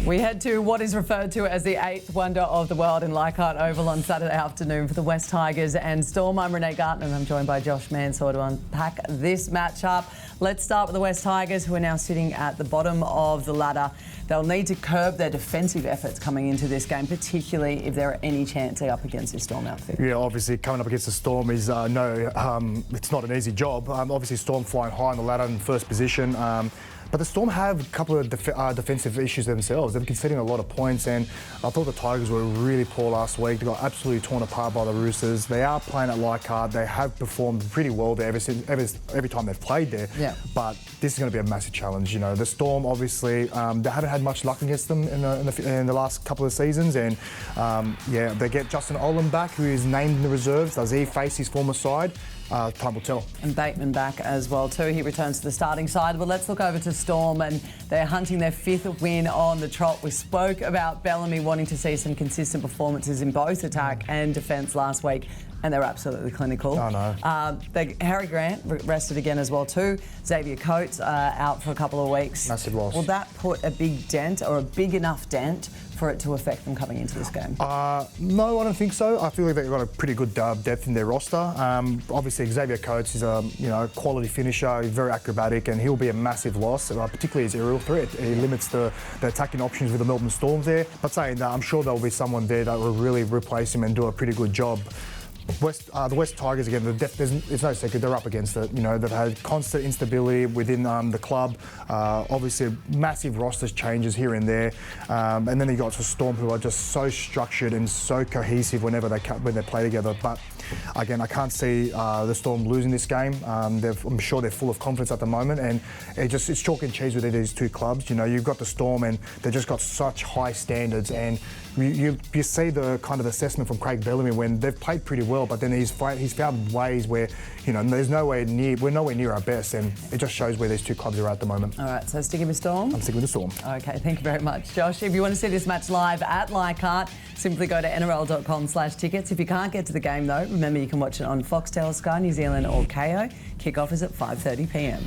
We head to what is referred to as the eighth wonder of the world in Leichhardt Oval on Saturday afternoon for the West Tigers and Storm. I'm Renee Gartner and I'm joined by Josh Mansour to unpack this matchup. Let's start with the West Tigers, who are now sitting at the bottom of the ladder. They'll need to curb their defensive efforts coming into this game, particularly if there are any chance they're up against this Storm outfit. Yeah, obviously coming up against the Storm is it's not an easy job. Obviously Storm flying high on the ladder in first position. But the Storm have a couple of defensive issues themselves. They've been conceding a lot of points, and I thought the Tigers were really poor last week. They got absolutely torn apart by the Roosters. They are playing at Leichhardt. They have performed pretty well there every time they've played there. Yeah. But this is going to be a massive challenge. You know, the Storm obviously they haven't had much luck against them in the last couple of seasons, and yeah, they get Justin Olam back, who is named in the reserves. Does he face his former side? Time will tell. And Bateman back as well too. He returns to the starting side. But let's look over to Storm, and they're hunting their fifth win on the trot. We spoke about Bellamy wanting to see some consistent performances in both attack and defence last week, and they're absolutely clinical. Oh no. Harry Grant rested again as well too. Xavier Coates out for a couple of weeks. Massive loss. Will that put a big dent, or a big enough dent, for it to affect them coming into this game? No, I don't think so. I feel like they've got a pretty good depth in their roster. Obviously, Xavier Coates is a quality finisher. He's very acrobatic, and he'll be a massive loss, particularly his aerial threat. He limits the attacking options with the Melbourne Storm there. But saying that, I'm sure there'll be someone there that will really replace him and do a pretty good job. The West Tigers, again, it's no secret, they're up against it. You know, they've had constant instability within the club. Obviously, massive roster changes here and there. And then you got the Storm, who are just so structured and so cohesive when they play together. But again, I can't see the Storm losing this game. I'm sure they're full of confidence at the moment, and it's chalk and cheese with these two clubs. You know, you've got the Storm, and they've just got such high standards, and you see the kind of assessment from Craig Bellamy when they've played pretty well, but then he's found ways where, you know, we're nowhere near our best, and it just shows where these two clubs are at the moment. All right, so sticking with Storm? I'm sticking with the Storm. Okay, thank you very much, Josh. If you want to see this match live at Leichhardt, simply go to nrl.com/tickets. If you can't get to the game though, remember you can watch it on Foxtel, Sky New Zealand or KO. Kick-off is at 5:30 p.m.